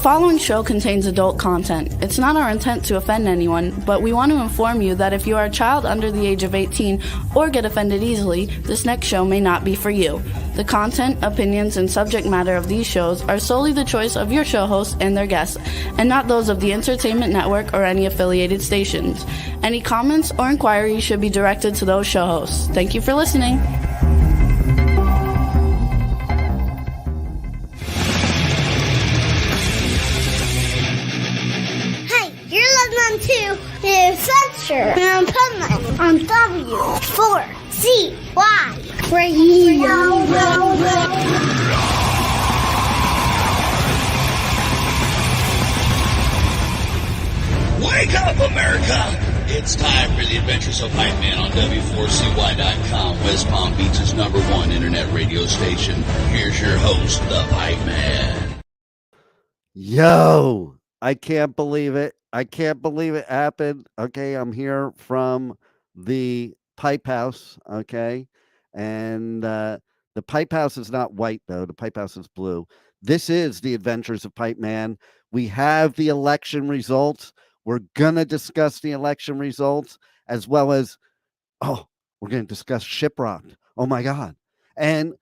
following show contains adult content. It's not our intent to offend anyone, but we want to inform you that if you are a child under the age of 18 or get offended easily, this next show may not be for you. The content, opinions, and subject matter of these shows are solely the choice of your show hosts and their guests, and not those of the Entertainment Network or any affiliated stations. Any comments or inquiries should be directed to those show hosts. Thank you for listening. To the Adventures of Pipeman on W4CY Radio. Wake up, America! It's time for the Adventures of Pipeman on W4CY.com, West Palm Beach's #1 internet radio station. Here's your host, the Pipeman. Yo, I can't believe it. I can't believe it happened. Okay, I'm here from the Pipe House, okay? And the Pipe House is not white, though. The Pipe House is blue. This is the Adventures of Pipeman. We have the election results. We're going to discuss the election results, as well as, we're going to discuss Shiprocked. Oh, my God. And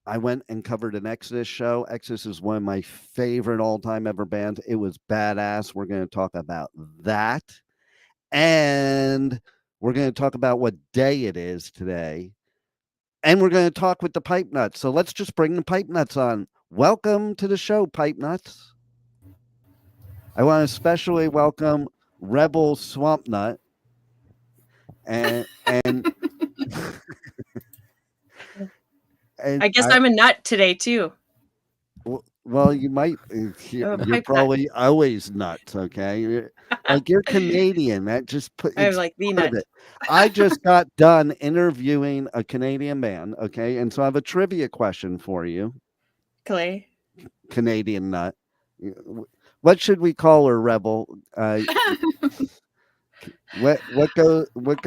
I went and covered an Exodus show. Exodus is one of my favorite all-time ever bands. It was badass. We're going to talk about that. And we're going to talk about what day it is today. And we're going to talk with the Pipe Nuts. So let's just bring the Pipe Nuts on. Welcome to the show, Pipe Nuts. I want to especially welcome Rebel Swamp Nut. And I guess I'm a nut today too. Well, you might. You're probably nut. Always nuts. Okay, you're Canadian. That just put. I'm like the nut. I just got done interviewing a Canadian man. Okay, and so I have a trivia question for you. Clay. Canadian nut. What should we call her, Rebel? What goes? What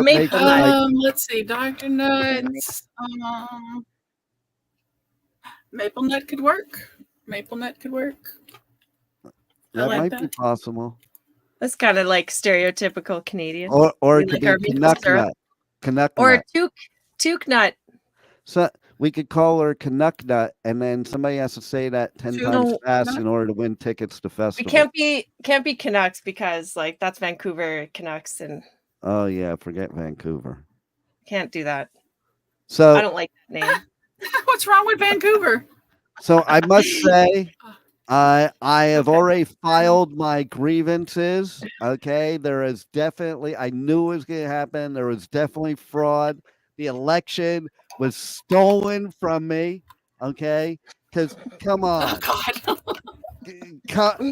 makes let's see, Dr. Nuts. Maple nut could work. Maple nut could work. That might be possible. That's kind of like stereotypical Canadian. Or it could be Canuck nut. Canuck or nut. Took nut. So we could call her Canuck nut, and then somebody has to say that 10 times fast in order to win tickets to festival. It can't be Canucks because like that's Vancouver Canucks and. Oh yeah, forget Vancouver. Can't do that. So I don't like that name. What's wrong with Vancouver? So I must say, I have already filed my grievances. Okay, there is definitely. I knew it was going to happen. There was definitely fraud. The election was stolen from me. Okay, because come on,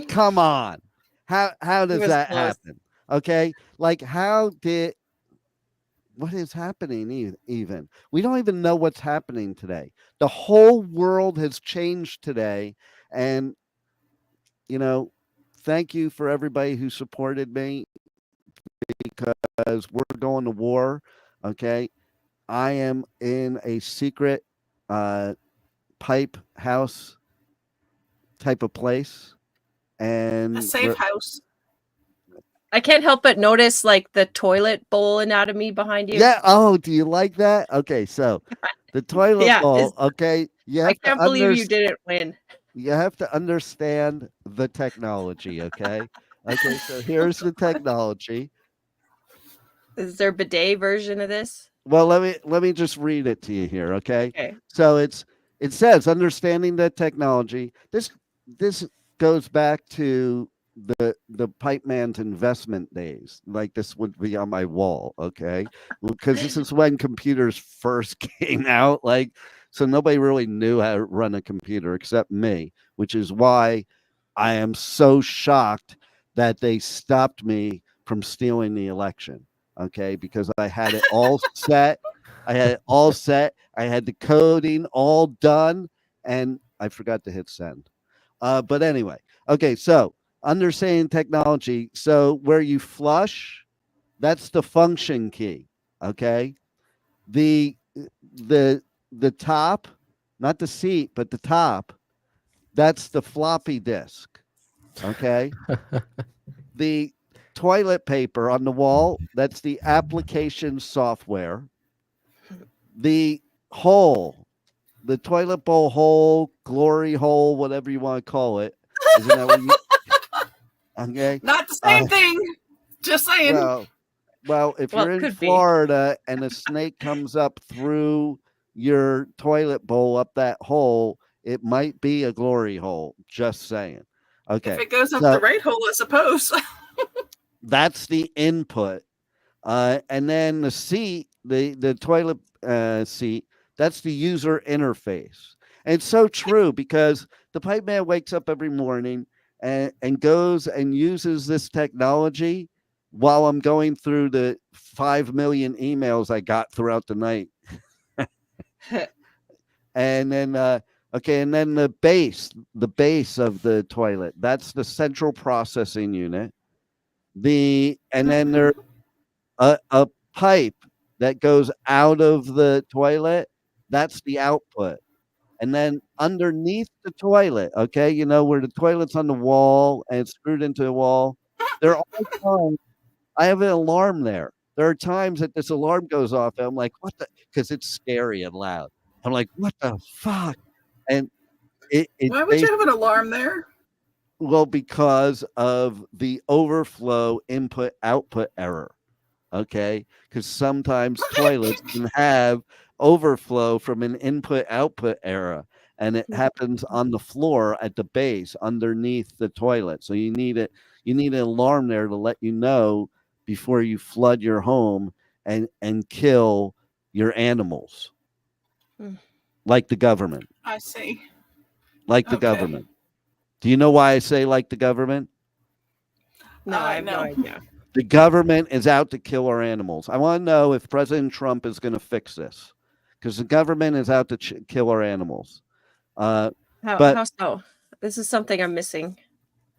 come on. How does that happen? Okay, like what is happening even? We don't even know what's happening today. The whole world has changed today. And, thank you for everybody who supported me because we're going to war. Okay. I am in a secret pipe house type of place. And a safe house. I can't help but notice like the toilet bowl anatomy behind you. Yeah. Oh, do you like that? Okay. So the toilet bowl. Okay. I can't believe you didn't win. You have to understand the technology. Okay. Okay. So here's the technology. Is there a bidet version of this? Well, let me just read it to you here. Okay. Okay. So it says understanding the technology. This goes back to the Pipeman's investment days. Like this would be on my wall, okay? Because this is when computers first came out. Like, so nobody really knew how to run a computer except me, which is why I am so shocked that they stopped me from stealing the election. Okay, because I had it all set. I had it all set. I had the coding all done, and I forgot to hit send. But anyway, okay, so understanding technology. So where you flush, that's the function key. Okay. The top, not the seat, but the top, That's the floppy disk. Okay. The toilet paper on the wall, that's the application software. The hole, the toilet bowl hole, glory hole, whatever you want to call it. Isn't that what you okay? Not the same thing. Just saying. Well, if Well, you're it in could be. Florida and a snake comes up through your toilet bowl up that hole, it might be a glory hole. Just saying. Okay. If it goes up the right hole, I suppose. That's the input. And then the seat, the toilet seat, that's the user interface. And it's so true because the pipe man wakes up every morning and goes and uses this technology while I'm going through the 5 million emails I got throughout the night. And then, and then the base of the toilet, that's the central processing unit. And then there's a pipe that goes out of the toilet, that's the output. And then underneath the toilet, okay, you know, where the toilet's on the wall and it's screwed into the wall, there are times I have an alarm there. There are times that this alarm goes off and I'm like, what the, because it's scary and loud. I'm like, what the fuck? And why would you have an alarm there? Well, because of the overflow input output error. Okay, because sometimes toilets can have overflow from an input output error, and it happens on the floor at the base underneath the toilet. So you need an alarm there to let you know before you flood your home and kill your animals, like the government. I see. Like the government. Do you know why I say like the government? No, I have no idea. The government is out to kill our animals. I want to know if President Trump is going to fix this, because the government is out to kill our animals. How so? This is something I'm missing.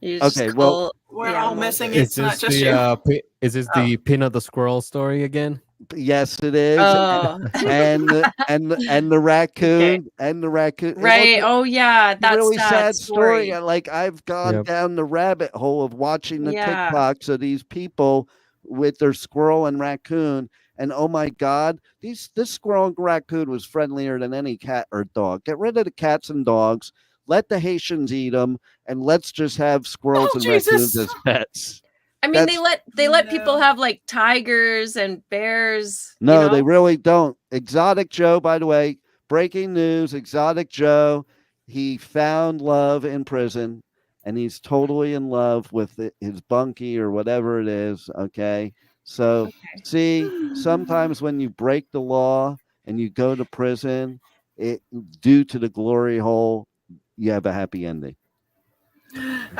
We're all missing. It's not just you. Is this the pin of the squirrel story again? Yes, it is. Oh. and the raccoon and the raccoon. Right. Oh yeah, that's a really sad story. story. Like I've gone down the rabbit hole of watching the TikToks of these people with their squirrel and raccoon. And oh my God, this squirrel and raccoon was friendlier than any cat or dog. Get rid of the cats and dogs. Let the Haitians eat them, and let's just have squirrels and raccoons as pets. I mean, they let people have like tigers and bears. No, they really don't. Exotic Joe, by the way, breaking news, Exotic Joe, he found love in prison, and he's totally in love with his bunkie or whatever it is, okay? So, see, sometimes when you break the law and you go to prison, due to the glory hole, you have a happy ending.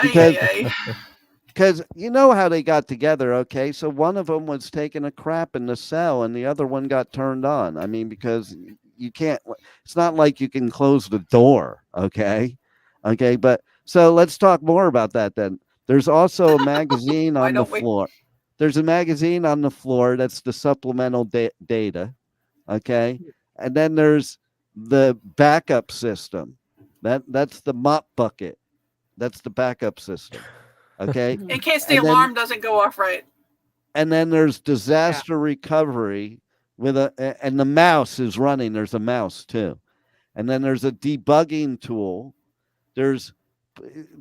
Because you know how they got together, okay? So one of them was taking a crap in the cell and the other one got turned on. I mean, because you can't, it's not like you can close the door, okay? Okay, but so let's talk more about that then. There's also a magazine on the floor. There's a magazine on the floor that's the supplemental data, okay? And then there's the backup system. That's the mop bucket. That's the backup system. Okay. In case the alarm doesn't go off right. And then there's disaster recovery and the mouse is running. There's a mouse too. And then there's a debugging tool.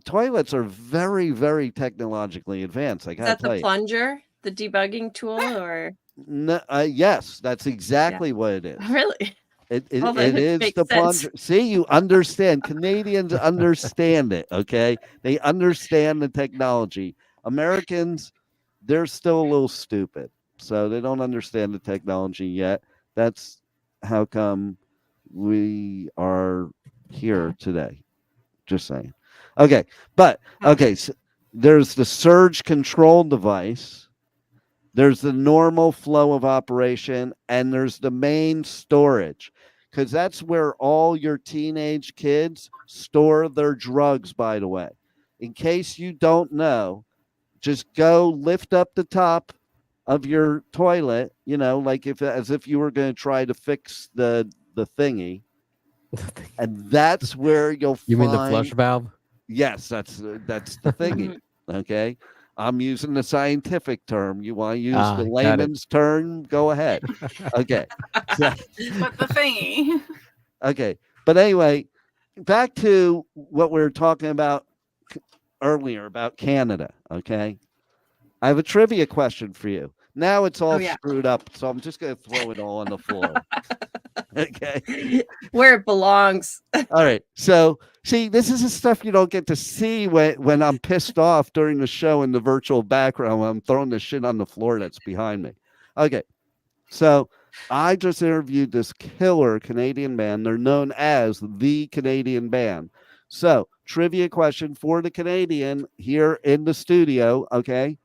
Toilets are very, very technologically advanced. I gotta tell you. Is that the plunger, the debugging tool, or? No, yes, that's exactly what it is. Really? It is the plunger. See, you understand. Canadians understand it, okay? They understand the technology. Americans, they're still a little stupid, so they don't understand the technology yet. That's how come we are here today. Just saying. Okay, so there's the surge control device. There's the normal flow of operation, and there's the main storage, because that's where all your teenage kids store their drugs, by the way. In case you don't know, just go lift up the top of your toilet, like as if you were going to try to fix the thingy, And that's where you'll You find. mean the flush valve? Yes, that's the thingy. Okay. I'm using the scientific term. You want to use the Got it. layman's term? Go ahead. Okay. So, But the thingy. okay. But anyway, back to what we were talking about earlier about Canada. Okay. I have a trivia question for you. Now it's all screwed up, so I'm just going to throw it all on the floor. Okay. Where it belongs. All right. So, see, this is the stuff you don't get to see when I'm pissed off during the show in the virtual background when I'm throwing the shit on the floor that's behind me. Okay. So, I just interviewed this killer Canadian band. They're known as the Canadian Band. So, trivia question for the Canadian here in the studio. Okay.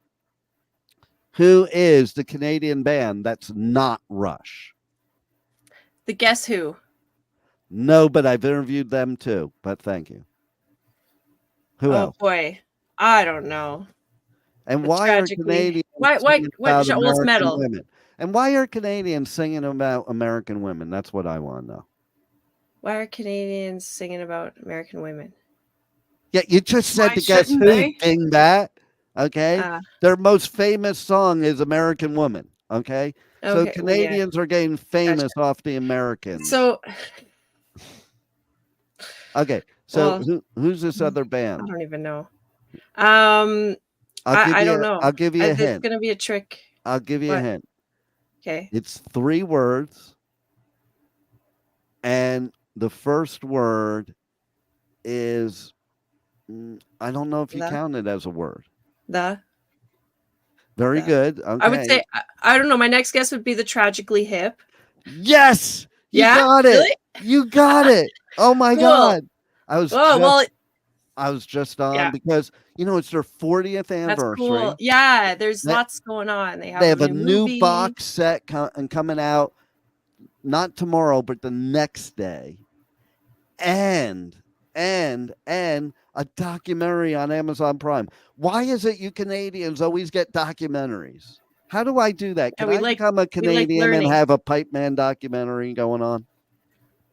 Who is the Canadian band that's not Rush? The Guess Who? No, but I've interviewed them too. But thank you. Who else? Oh boy, I don't know. And The why are Canadians? Why? singing about Joel's American metal? women? And why are Canadians singing about American women? That's what I want to know. Why are Canadians singing about American women? Yeah, you just said Why to Guess Who, shouldn't they? dingbat. Okay, their most famous song is American Woman. Okay, so Okay, well, yeah. Canadians are getting famous off the Americans. So okay, so well, who's this other band? I don't even know. I don't know. I'll give you a It's hint. gonna be a trick. I'll give you a What? hint. Okay. It's 3 words, and the first word is I don't know if you The? count it as a word. The. Very The. good. Okay. I would say I don't know. My next guess would be the Tragically Hip. Yes, you Yeah? got it. Really? You got it. Oh my Cool. God. I was Oh well, just on yeah. because it's their 40th that's anniversary. cool. Yeah, there's They- lots going on. They They have a new movie. box set coming out not tomorrow, but the next day. And a documentary on Amazon Prime. Why is it you Canadians always get documentaries? How do I do that? Yeah, Can I become a Canadian and learning. have a Pipeman documentary going on?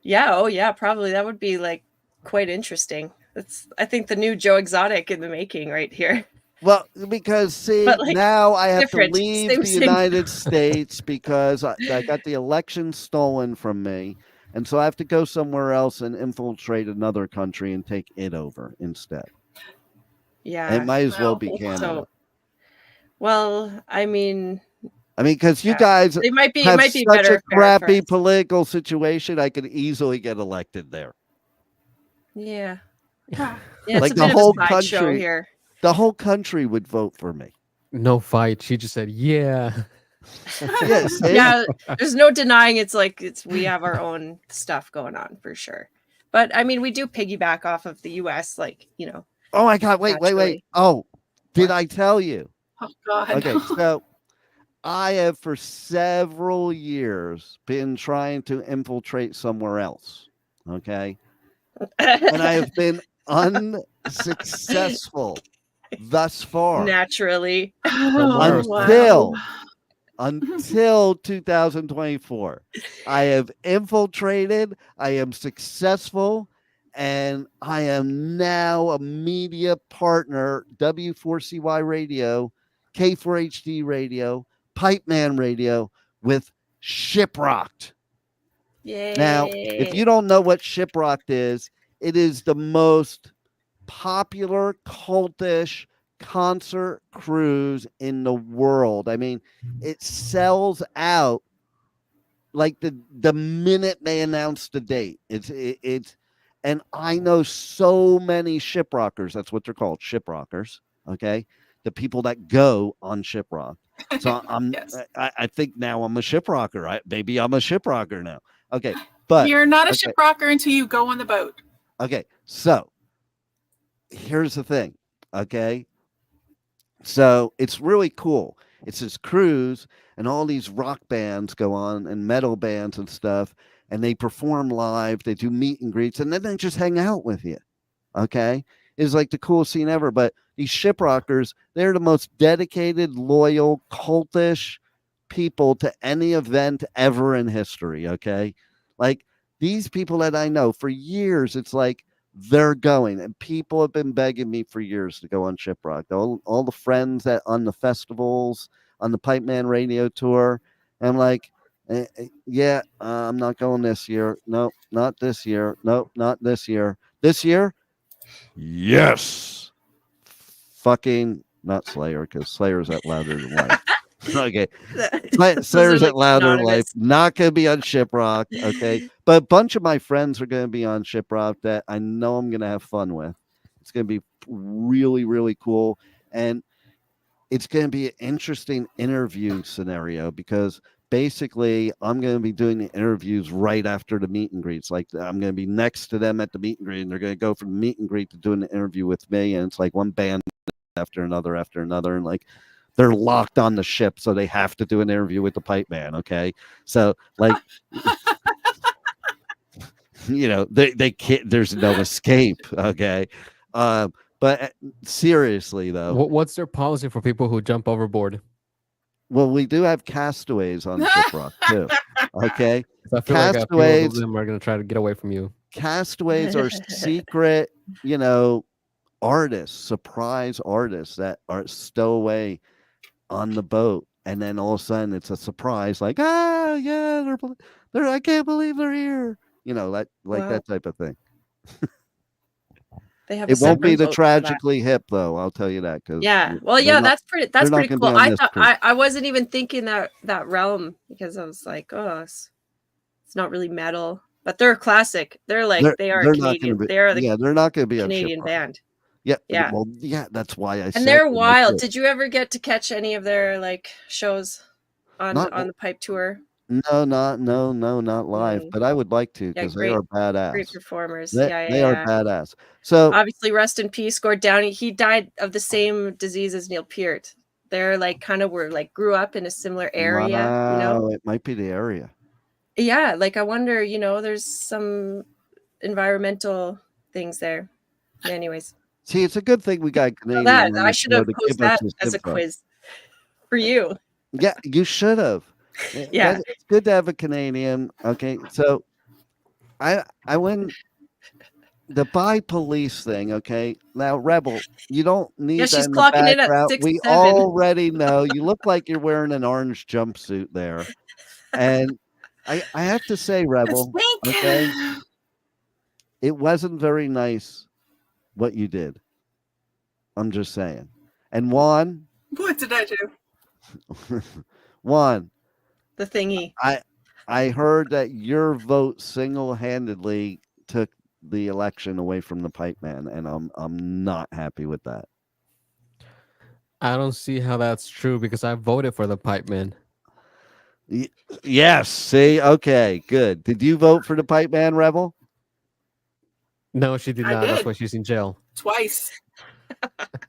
Yeah. Oh yeah. Probably that would be like quite interesting. That's I think the new Joe Exotic in the making right here. Well, because see, But, like, now I have to different. leave Same the thing. United States because I got the election stolen from me. And so I have to go somewhere else and infiltrate another country and take it over instead. Yeah. It might as well Well, be Canada. So, well, I mean, Because you yeah. guys it might be have better. such a for crappy us. political situation, I could easily get elected there. Yeah. Yeah. It's Like a the bit whole of a sideshow country. here. The whole country would vote for me. No fight. She just said, yeah. Yes. Yeah. There's no denying we have our own stuff going on for sure. But I mean, we do piggyback off of the US, Oh my God. Wait. naturally. Oh, did I tell you? Oh God. Okay. So I have for several years been trying to infiltrate somewhere else. Okay. And I have been unsuccessful thus far. Naturally. Until 2024. I have infiltrated, I am successful, and I am now a media partner, W4CY Radio, K4HD Radio, Pipeman Radio with Shiprocked. Yay. Now, if you don't know what Shiprocked is, it is the most popular cultish concert cruise in the world. I mean, it sells out like the minute they announce the date. It's and I know so many shiprockers. That's what they're called, shiprockers. Okay, the people that go on Shiprock. So I'm Yes. I think now I'm a shiprocker. Maybe I'm a shiprocker now. Okay, but You're not a okay. ship rocker until you go on the boat. Okay, so here's the thing. Okay, so it's really cool. It's this cruise, and all these rock bands go on, and metal bands and stuff, and they perform live. They do meet and greets, and then they just hang out with you. Okay, it's like the coolest scene ever. But these shiprockers, they're the most dedicated, loyal, cultish people to any event ever in history. Okay, like these people that I know for years, it's like they're going, and people have been begging me for years to go on Shiprocked. All the friends that on the festivals, on the Pipeman Radio Tour. And I'm like, yeah, I'm not going this year. Nope, not this year. Nope, not this year. This year, yes. Fucking not Slayer, because Slayer's at Louder Than Life. Okay. Slayer's at Louder Than Life. Not going to be on Shiprocked. Okay. But a bunch of my friends are going to be on Shiprocked that I know I'm going to have fun with. It's going to be really, really cool. And it's going to be an interesting interview scenario because basically I'm going to be doing the interviews right after the meet and greets. Like I'm going to be next to them at the meet and greet, and they're going to go from the meet and greet to doing the interview with me. And it's like one band after another, and like they're locked on the ship, so they have to do an interview with the Pipeman. Okay. So like, they can't, there's no escape. Okay. But seriously though, What's their policy for people who jump overboard? well, we do have castaways on Shiprock too. Okay. I feel like a few Castaways, of them are going to try to get away from you. castaways are secret, artists, surprise artists that are stowaway on the boat, and then all of a sudden it's a surprise, like yeah, they're I can't believe they're here, that like Wow. that type of thing. They have It a won't be separate the boat for that. Tragically Hip though, I'll tell you that. Because Yeah. Well, yeah, that's they're not pretty gonna cool. be on I this thought cruise. I wasn't even thinking that realm because I was like, oh, it's not really metal, but they're classic. They're like they are they're not Canadian. gonna be, They are the yeah, they're not going to be on Canadian Shipwreck. band. Yeah, Yeah. well, yeah, that's why I said. And they're them, wild. too. Did you ever get to catch any of their like shows on Not- the Pipe tour? No, not live, but I would like to Yeah, because they are badass. great performers. They are Yeah. badass. So Obviously, rest in peace, Gord Downey. He died of the same disease as Neil Peart. They're like kind of grew up in a similar area, wow, it might be the area. Yeah, like I wonder, there's some environmental things there. Anyways, See, it's a good thing we got Canadian. that on I the should show have to posed give us that this as a info. quiz for you. Yeah, you should have. Yeah. It's good to have a Canadian. Okay, so I went the buy police thing. Okay, now Rebel, you don't need Yeah, that she's in the clocking in at background. 6'7". We already know you look like you're wearing an orange jumpsuit there, and I have to say, Rebel, okay, it wasn't very nice what you did. I'm just saying. And Juan, What did I do? Juan, The thingy. I heard that your vote single-handedly took the election away from the Pipeman, and I'm not happy with that. I don't see how that's true because I voted for the Pipeman. Yes. See. Okay. Good. Did you vote for the Pipeman, Rebel? No, she did I not. That's did. why she's in jail. Twice.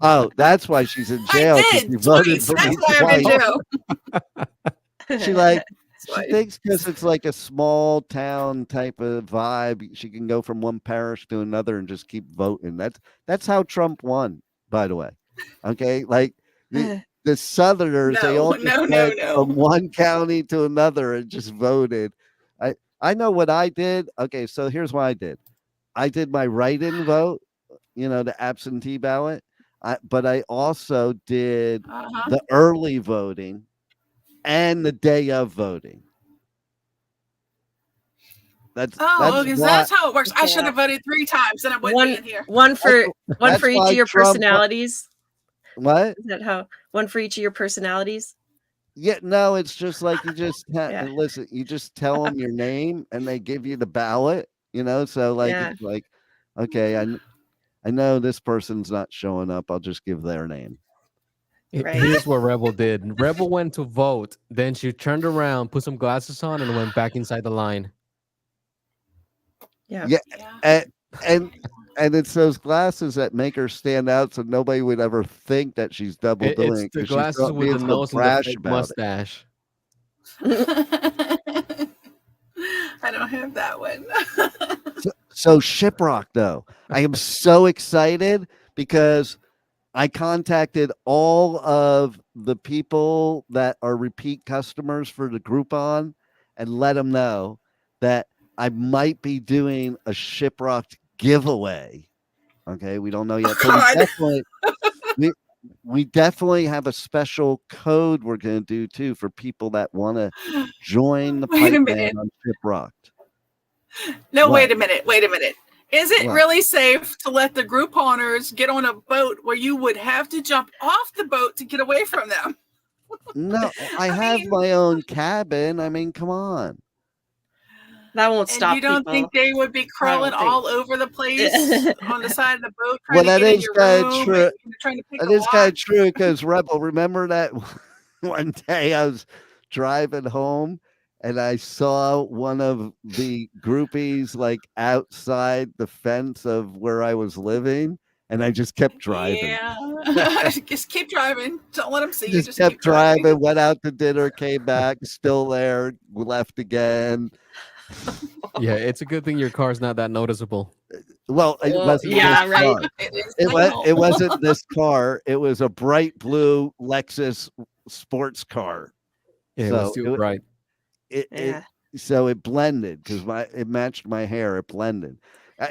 Oh, that's why she's in jail. I 'cause did. you voted Twice. for That's me why I'm in twice. jail. She Twice. thinks because it's like a small town type of vibe, she can go from one parish to another and just keep voting. That's how Trump won, by the way. Okay, like the Southerners, they all just went from one county to another and just voted. I know what I did. Okay, so here's what I did. I did my write-in vote, the absentee ballot. But I also did the early voting and the day of voting. That's Oh, because that's how it works. I Yeah. should have voted 3 times and I wouldn't be in here. One for that's each why of your Trump- personalities. what? Is that how? One for each of your personalities. Yeah, no, it's just like you just Yeah. listen. You just tell them your name, and they give you the ballot. So like Yeah. it's like, okay, I know this person's not showing up. I'll just give their name. Right. Here's what Rebel did. Rebel went to vote. Then she turned around, put some glasses on, and went back inside the line. Yeah. Yeah. And it's those glasses that make her stand out, so nobody would ever think that she's double doing It's it. the 'cause she's glasses not with being the so nose and the brash fake about it. mustache. I don't have that one. So Shiprock, though, I am so excited because I contacted all of the people that are repeat customers for the Groupon and let them know that I might be doing a Shiprocked giveaway. Okay, we don't know yet. So we, we definitely have a special code we're going to do too for people that want to join the Wait a Pipeman minute. on Shiprocked. No, What? wait a minute. Wait a minute. Is it What? really safe to let the group owners get on a boat where you would have to jump off the boat to get away from them? No, I have mean- my own cabin. I mean, come on. That won't And stop you don't people. think they would be crawling think- all over the place on the side of the boat Well, trying to that get in is your kinda room true. and trying to pick That a is kind of lock? true because Rebel, remember that one day I was driving home and I saw one of the groupies like outside the fence of where I was living, and I just kept driving. Yeah. Just keep driving. Don't let them see you. Just Just kept keep driving. driving, went out to dinner, came back, still there, left again. Yeah, it's a good thing your car's not that noticeable. Well, it Well, wasn't yeah, this right. car. It is It was. legal. It wasn't this car. It was a bright blue Lexus sports car. Yeah, it So was too bright. Yeah. So it blended because it matched my hair. It blended.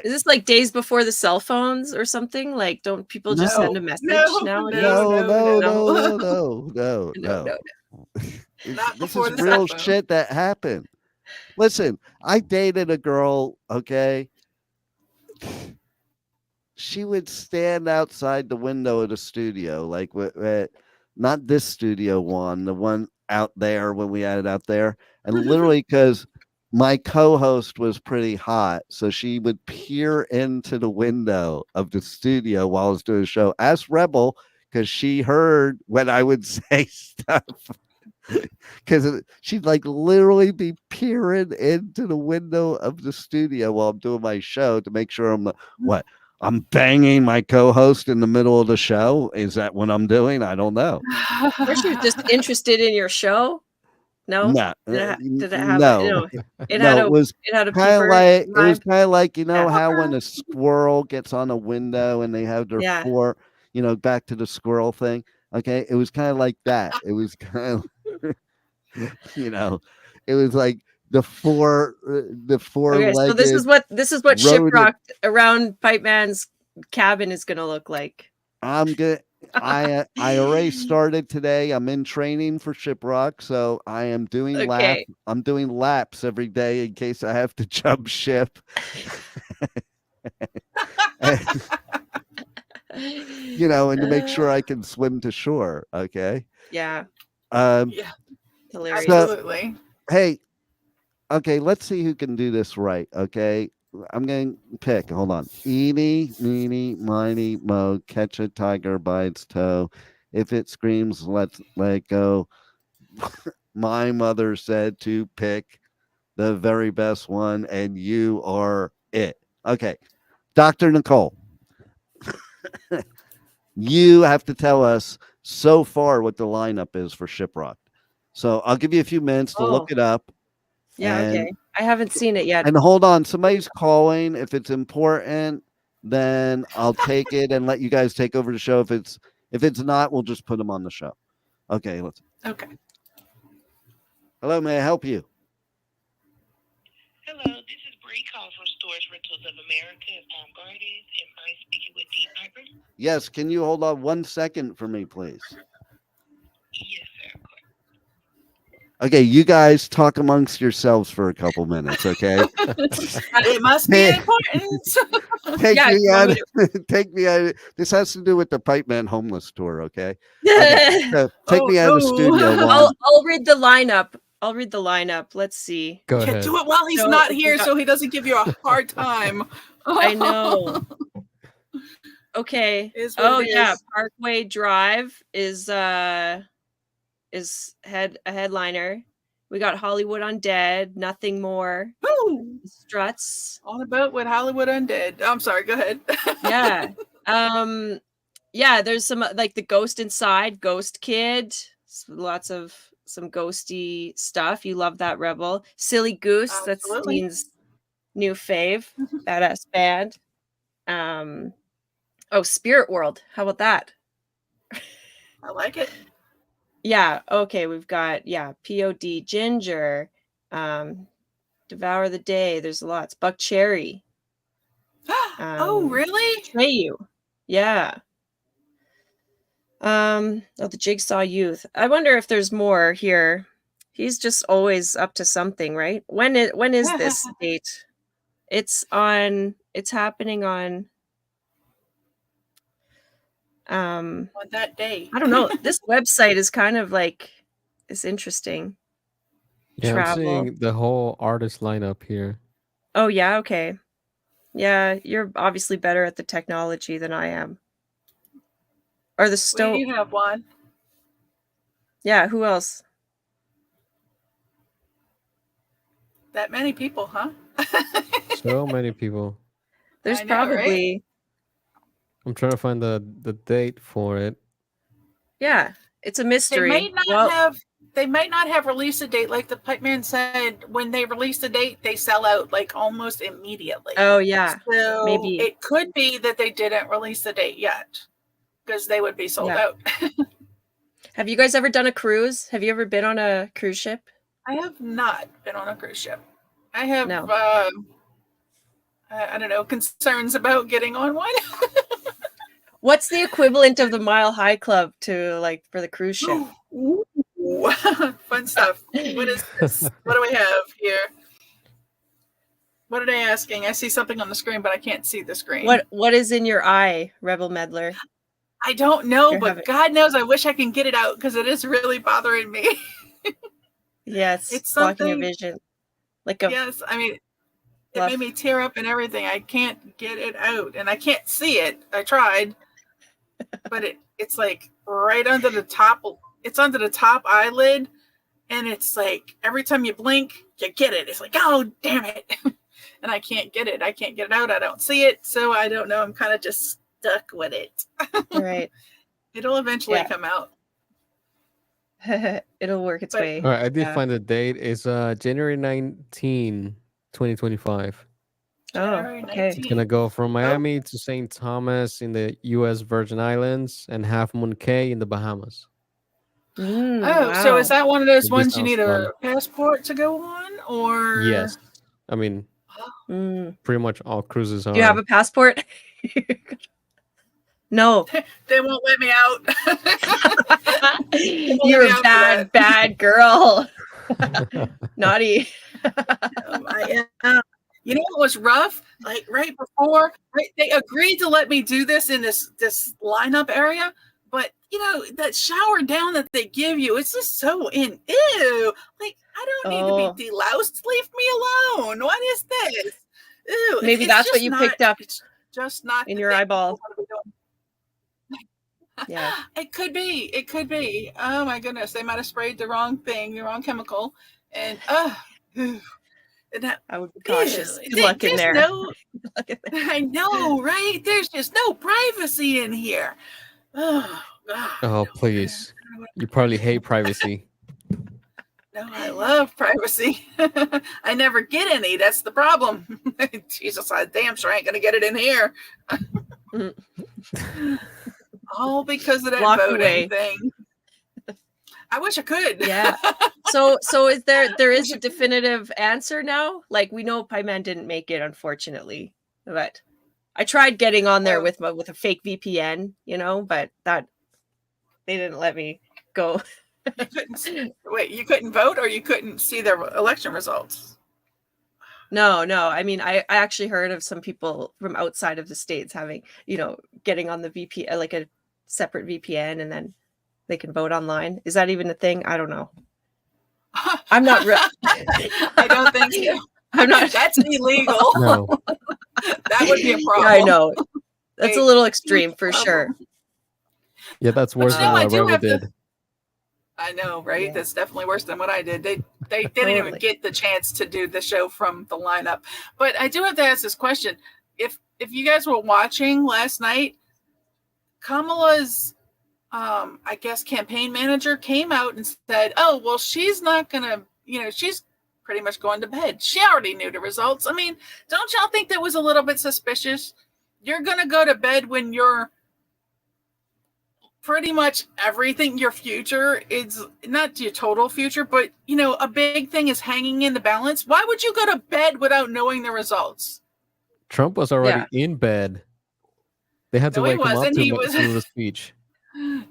Is this like days before the cell phones or something? Like, don't people just send a message nowadays? No. No. Not This before is the real cell phone. shit that happened. Listen, I dated a girl. Okay, she would stand outside the window of the studio, like not this studio one, the one out there when we had it out there, and literally because my co-host was pretty hot, so she would peer into the window of the studio while I was doing a show. Ask Rebel because she heard when I would say stuff. Because she'd like literally be peering into the window of the studio while I'm doing my show to make sure I'm banging my co-host in the middle of the show. Is that what I'm doing? I don't know. Or she was just interested in your show. No, No, did it have no, it no. had a It was it had a kind of peeper like vibe? you know Yeah. how when a squirrel gets on a window and they have their Yeah. four, back to the squirrel thing. Okay, it was kind of like that. It was kind of it was like the four Okay, so this is what rodent- Shiprocked around Pipeman's cabin is gonna look like. I'm good. I already started today. I'm in training for Shiprock, so I am doing Okay. I'm doing laps every day in case I have to jump ship. And to make sure I can swim to shore. Okay. Yeah, Yeah, hilarious. absolutely. Hey, okay, let's see who can do this right. Okay. I'm going to pick. Hold on. Eeny, meeny, miny, mo, catch a tiger by its toe. If it screams, let's let it go. My mother said to pick the very best one, and you are it. Okay. Dr. Nicole, you have to tell us so far what the lineup is for Shiprocked. So I'll give you a few minutes to look it up. Yeah, and, okay. I haven't seen it yet. And hold on, somebody's calling. If it's important, then I'll take it and let you guys take over the show. If it's not, we'll just put them on the show. Okay, let's. Okay. Hello, may I help you? Hello, this is Bree calling from Storage Rentals of America in Palm Gardens. Am I speaking with Dean Piper? Yes, can you hold on 1 second for me, please? Yes, sir. Okay, you guys talk amongst yourselves for a couple minutes, okay? It must be important. Take me out. This has to do with the Pipeman homeless tour, okay? So take me out of the studio. I'll read the lineup. Let's see. Go Yeah, ahead. do it while he's not here so he doesn't give you a hard time. I know. Okay. Is what it yeah, is. Parkway Drive is a headliner. We got Hollywood Undead, Nothing More, Woo! Struts. On a boat with Hollywood Undead. I'm sorry, go ahead. Yeah. There's some like the Ghost Inside, Ghost Kid, lots of some ghosty stuff. You love that, Rebel. Silly Goose, that's Absolutely. Dean's new fave, badass band. Spirit World. How about that? I like it. Yeah, okay, we've got POD Ginger, Devour the Day. There's lots. Buck Cherry. Oh, really? Betray You. Yeah. The Jigsaw Youth. I wonder if there's more here. He's just always up to something, right? When is this date? It's happening on On that day. I don't know. This website is kind of like it's interesting. Yeah, Travel. I'm seeing the whole artist lineup here. Oh yeah, okay. Yeah, you're obviously better at the technology than I am. Or the We stove. do have one. Yeah, who else? That many people, huh? So many people. There's I know, right? probably I'm trying to find the date for it. yeah, it's a They mystery. might not have released a date. Like the Pipeman said, when they release a date, they sell out like almost immediately. Oh yeah, So maybe. it could be that they didn't release the date yet, because they would be sold Yeah. out. Have you guys ever done a cruise? Have you ever been on a cruise ship? I have not been on a cruise ship. I have, No. I don't know, concerns about getting on one. What's the equivalent of the Mile High Club to like for the cruise ship? Ooh, fun stuff. What is this? What do we have here? What are they asking? I see something on the screen, but I can't see the screen. What is in your eye, Rebel Meddler? I don't know, Here, have but it. God knows I wish I can get it out because it is really bothering me. Yes, It's blocking your something- vision. Like a Yes, I mean, it fluff. made me tear up and everything. I can't get it out, and I can't see it. I tried, but it's like right under the top. It's under the top eyelid, and it's like every time you blink, you get it. It's like, oh, damn it. And I can't get it. I can't get it out. I don't see it. So I don't know. I'm kind of just stuck with it. right. It'll eventually Yeah. come out. It'll work its But- way. All right, I did Yeah. find the date. It's January 19, 2025. Oh, January okay. It's gonna go from Miami to St. Thomas in the U.S. Virgin Islands and Half Moon Cay in the Bahamas. Mm, Oh, so wow. is that one of those This ones you sounds need fun. a passport to go on? Or Yes, I mean Mm. pretty much all cruises are. Do you have a passport? No. They won't let me out. You're me a out for bad girl. Naughty. I am. You know what was rough? Like right before, they agreed to let me do this in this lineup area, but you know that shower down that they give you, it's just so ew. Like I don't need to be deloused. Leave me alone. What is this? Ew. Maybe It's that's what just you not- picked up It's just not in the your thing eyeball. I wanna be doing. Yeah. It could be. It could be. Oh my goodness, they might have sprayed the wrong thing, the wrong chemical, and and that, I would be cautious. ew, Good luck in there's there. no- Good luck in there. I know, right? There's just no privacy in here. Oh God. Oh please! You probably hate privacy. No, I love privacy. I never get any. That's the problem. Jesus, I damn sure ain't gonna get it in here. All because of that Walk voting away. thing. I wish I could. Yeah. So is there is a definitive answer now? Like we know Pipeman didn't make it, unfortunately, but I tried getting on there with a fake VPN, but that they didn't let me go. You couldn't wait. You couldn't vote, or you couldn't see their election results. No. I mean, I actually heard of some people from outside of the States having, getting on the VPN, like a separate VPN, and then they can vote online. Is that even a thing? I don't know. I'm not I don't think so. I'm not. That's illegal. No. That would be a problem. I know. That's a Hey, little extreme for sure. Yeah, that's worse no, I than do what Rebel have to- did. I know, right? Yeah. That's definitely worse than what I did. They didn't Totally. even get the chance to do the show from the lineup. But I do have to ask this question: if you guys were watching last night, Kamala's, I guess, campaign manager came out and said, "Oh, well, she's not gonna, she's pretty much going to bed. She already knew the results." I mean, don't y'all think that was a little bit suspicious? You're gonna go to bed when you're pretty much everything, your future is not your total future, but a big thing is hanging in the balance. Why would you go to bed without knowing the results? Trump was already in bed. They had to No, he wake him up wasn't. to He do was. the speech.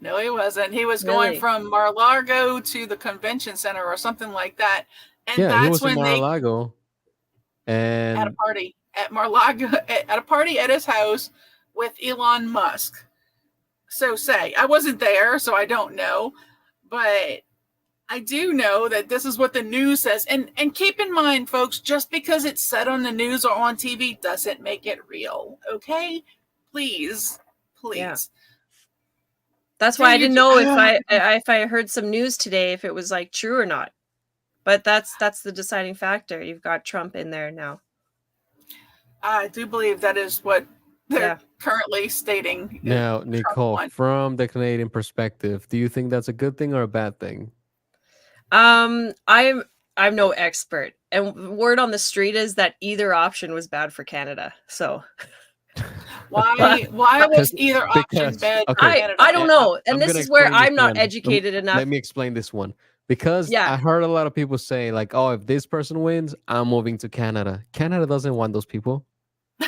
No, he wasn't. He was Really? going from Mar-a-Lago to the convention center or something like that. And Yeah, he that's was in when they Mar-a-Lago. at a And party at Mar-a-Lago at a party at his house with Elon Musk. So I wasn't there, so I don't know, but I do know that this is what the news says. And keep in mind, folks, just because it's said on the news or on TV doesn't make it real. Okay, please. Yeah. That's why I didn't know if I heard some news today if it was like true or not. But that's the deciding factor. You've got Trump in there now. I do believe that is what they're currently stating. now, Nicole, from the Canadian perspective, do you think that's a good thing or a bad thing? I'm no expert, and word on the street is that either option was bad for Canada. So why was either option bad for Canada? I don't know, and this is where I'm not one. educated enough. Let me explain this one. Because I heard a lot of people say, like, oh, if this person wins, I'm moving to Canada. Canada doesn't want those people. Yeah.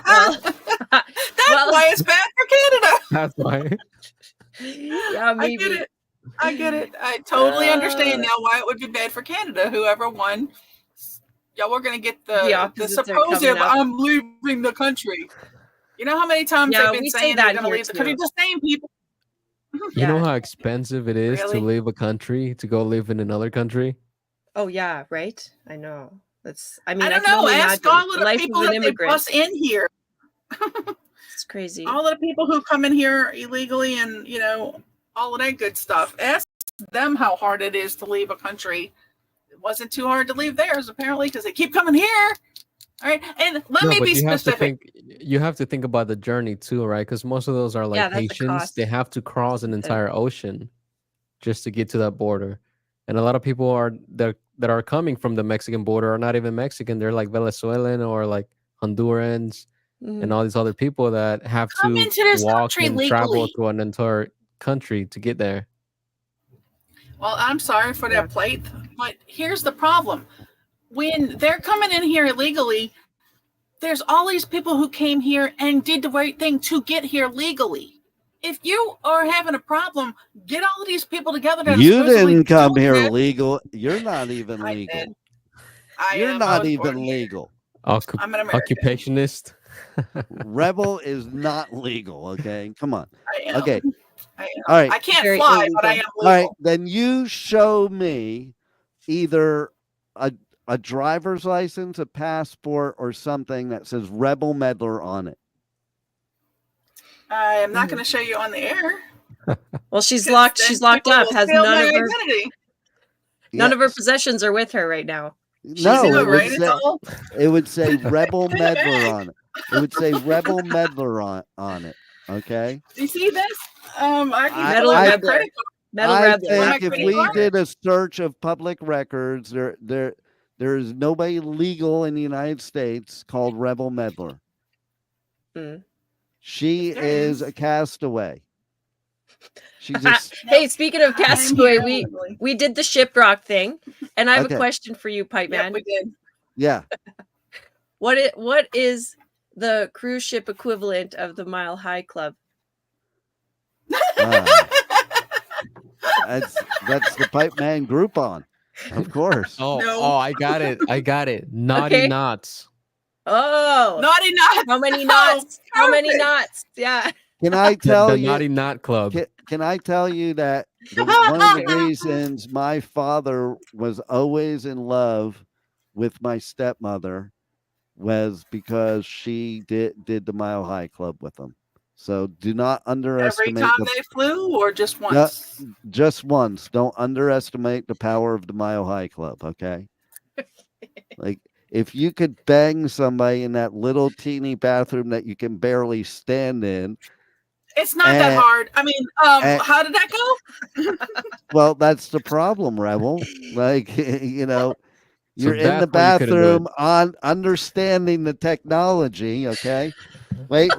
Well, that's why it's bad for Canada. That's why. Yeah, maybe. I get it. I totally understand now why it would be bad for Canada. Whoever won, we're going to get the supposed I'm leaving the country. You know how many times they've been saying they're going to leave the country? The same people. You know how expensive it is to leave a country, to go live in another country? Oh, yeah, right? I know. I don't know. Ask all of the people that they bus in here. It's crazy. All of the people who come in here illegally and, all of that good stuff. Ask them how hard it is to leave a country. It wasn't too hard to leave theirs, apparently, because they keep coming here. All right. And let me be specific. You have to think about the journey too, right? Because most of those are like Haitians. They have to cross an entire ocean just to get to that border. And a lot of people that are coming from the Mexican border are not even Mexican. They're like Venezuelan or like Hondurans and all these other people that have to walk and travel through an entire country to get there. Well, I'm sorry for that plight, but here's the problem. When they're coming in here illegally, there's all these people who came here and did the right thing to get here legally. If you are having a problem, get all of these people together. You didn't come here legal. You're not even legal. You're not even legal. I'm an American. Occupationist. Rebel is not legal. Okay, come on. I am. Okay. I am. All right. I can't fly, but I am legal. All right, then you show me either a driver's license, a passport, or something that says Rebel Meddler on it. I am not going to show you on the air. Well, she's locked. She's locked up. Has none of her possessions are with her right now. No, it would say Rebel Meddler on it. It would say Rebel Meddler on it. Okay. You see this? I think if we did a search of public records, there is nobody legal in the United States called Rebel Meddler. She is a castaway. She's Hey, speaking of castaway, we did the shiprock thing, and I have a question for you, Pipeman. Yeah, we did. Yeah. What is the cruise ship equivalent of the Mile High Club? That's the Pipeman Groupon, of course. Oh, I got it. Naughty knots. Oh, naughty knots. How many knots? How many knots? Yeah. Can I tell the you? Naughty Knot Club. Can I tell you that one of the reasons my father was always in love with my stepmother was because she did the Mile High Club with them. So do not underestimate. Every time they flew, or just once? Just once. Don't underestimate the power of the Mile High Club. Okay. Like, if you could bang somebody in that little teeny bathroom that you can barely stand in. It's not that hard. I mean, how did that go? Well, that's the problem, Rebel. Like, you're in the bathroom on understanding the technology, okay? Wait.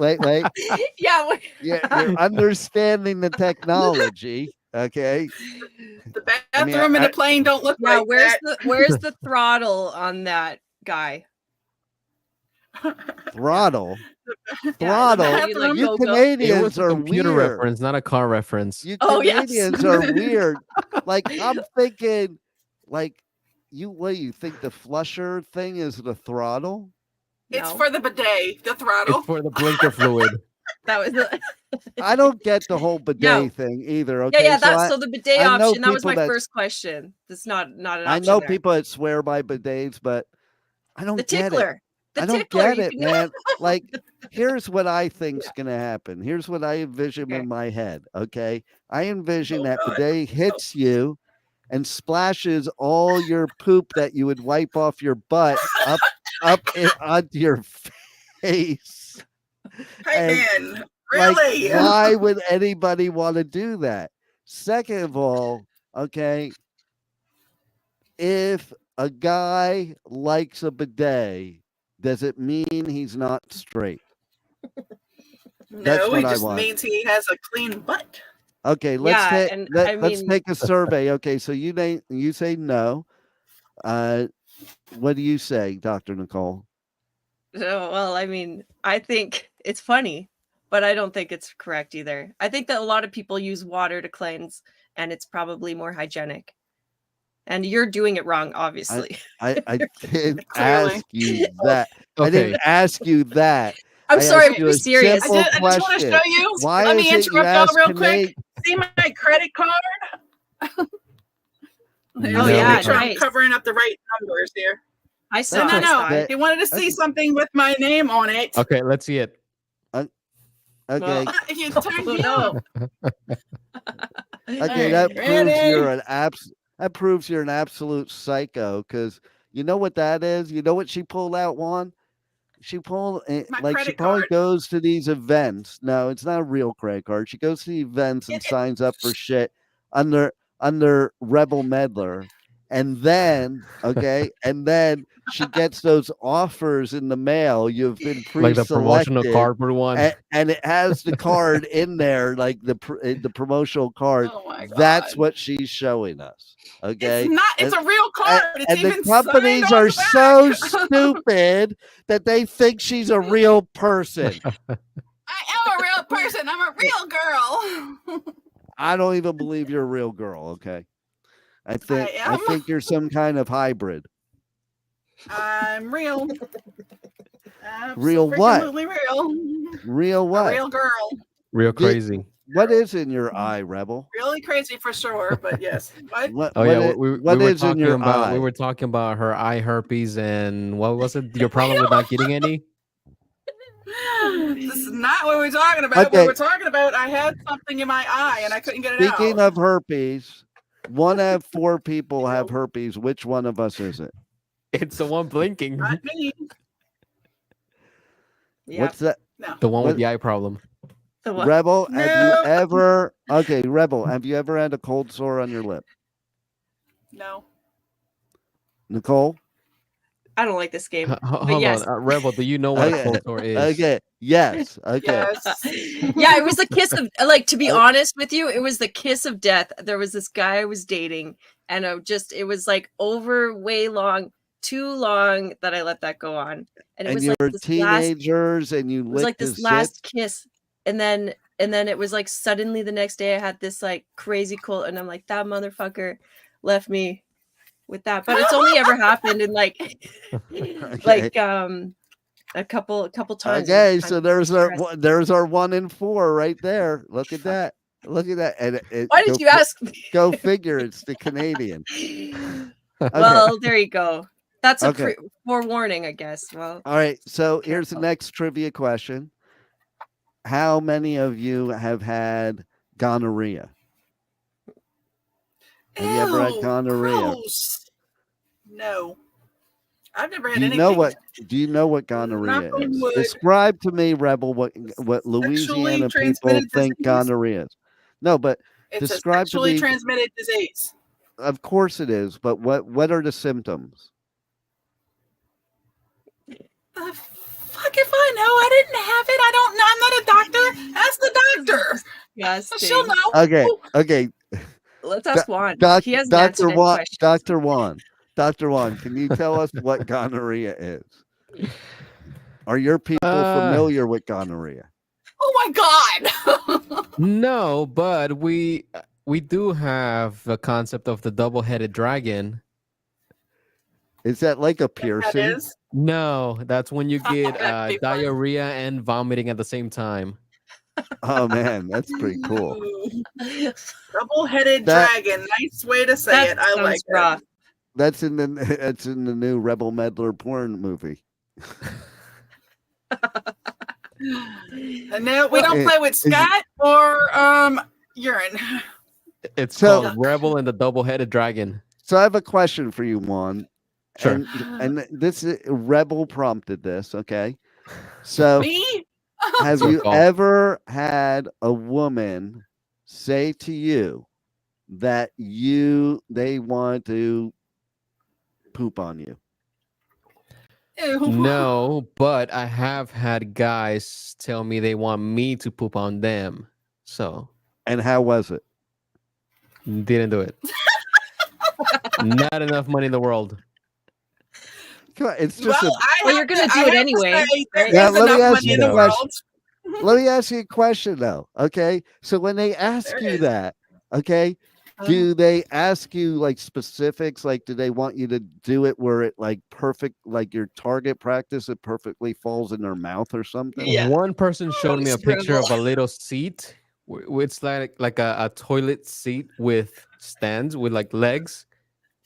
Yeah. You're understanding the technology. Okay. The bathroom in a plane don't look Yeah, like where's the throttle on that guy? Throttle. Yeah, You Canadians it was a are computer weird. reference, not a car reference. You Canadians are weird. Like I'm thinking, like what do you think the flusher thing is the throttle? It's for the bidet, the throttle. It's for the blinker fluid. That was the I don't get the whole bidet thing either. Okay, Yeah. So the bidet option. That was my that, first question. That's not an option. I know people that swear by bidets, but I don't get it. I don't get it, man. Like, here's what I think's gonna happen. Here's what I envision in my head. Okay, I envision that bidet hits you and splashes all your poop that you would wipe off your butt onto your face. Hey, man, really? Like, why would anybody want to do that? Second of all, okay, if a guy likes a bidet, does it mean he's not straight? No, it just means he has a clean butt. Okay, let's take a survey. Okay, so you say no. What do you say, Dr. Nicole? Well, I mean, I think it's funny, but I don't think it's correct either. I think that a lot of people use water to cleanse, and it's probably more hygienic. And you're doing it wrong, obviously. I didn't ask you that. Okay. I didn't ask you that. I'm sorry, I'm serious. I just want to show you. Let me interrupt y'all real quick. See my credit card? Make sure I'm covering up the right numbers here. I saw. No. They wanted to see something with my name on it. Okay, let's see it. Okay. You turned me on. Okay, that proves you're an absolute psycho. Because you know what that is. You know what she pulled out, Juan? She probably goes to these events. No, it's not a real credit card. She goes to the events and signs up for shit under Rebel Meddler. And then, she gets those offers in the mail. You've been pre-selected, like the promotional cardboard one, and it has the card in there, like the promotional card. Oh my God. That's what she's showing us. Okay, it's not. It's a real card. And the companies are so stupid that they think she's a real person. I am a real person. I'm a real girl. I don't even believe you're a real girl. Okay. I think you're some kind of hybrid. I'm real. Real what? Absolutely real. Real what? A real girl. Real crazy. What is in your eye, Rebel? Really crazy for sure, but yes. What is in your eye? We were talking about her eye herpes and what was it? Your problem with not getting any? This is not what we're talking about. Okay. What we're talking about, I had something in my eye and I couldn't get it out. Speaking of herpes, 1 out of 4 people have herpes. Which one of us is it? It's the one blinking. Not me. What's that? No. The one with the eye problem. Rebel, have you ever had a cold sore on your lip? No. Nicole? I don't like this game. Hold on. Rebel, do you know what a cold sore is? Okay. Yes. Okay. Yes. Yeah, it was the kiss of, like, to be honest with you, it was the kiss of death. There was this guy I was dating, and it was like too long that I let that go on. And it was you like were this teenagers and you it was like this last kiss. And then it was like suddenly the next day I had this like crazy cold, and I'm like, that motherfucker left me with that. But it's only ever happened in like like a couple times. Okay, so there's our 1 in 4 right there. Look at that. And why did you ask me? Go figure, it's the Canadian. Well, there you go. That's a forewarning, I guess. Well, all right, so here's the next trivia question. How many of you have had gonorrhea? Have you ever had gonorrhea? Gross. No. I've never had anything. Do you know what gonorrhea is? Describe to me, Rebel, what Louisiana people think gonorrhea is. No, but it's describe a sexually transmitted disease. Of course it is, but what are the symptoms? The fuck if I know? I didn't have it. I don't know. I'm not a doctor. Ask the doctor. Yes, She'll know. Okay. Let's ask Juan. He hasn't Dr. answered any Juan, questions. Dr. Juan, can you tell us what gonorrhea is? Are your people familiar with gonorrhea? Oh my God. No, but we do have the concept of the double-headed dragon. Is that like a piercing? That is? No, that's when you get That'd be fun. diarrhea and vomiting at the same time. Oh man, that's pretty cool. Double-headed dragon. Nice way to say it. I like rough. That's in the new Rebel Meddler porn movie. And now we don't play with scat or urine. It's called Rebel and the Double-Headed Dragon. So I have a question for you, Juan. Sure. And this Rebel prompted this, okay? So Me? have you ever had a woman say to you that they want to poop on you? Ew. No, but I have had guys tell me they want me to poop on them. So. And how was it? Didn't do it. Not enough money in the world. Come on, it's just you're gonna do it anyway. Right? Yeah, let me ask you a question. Let me ask you a question though. Okay, so when they ask you that, okay, do they ask you like specifics? Like, do they want you to do it where it like perfect, like your target practice, it perfectly falls in their mouth or something? Yeah. One person showed me a picture of a little seat. It's like a toilet seat with stands with like legs.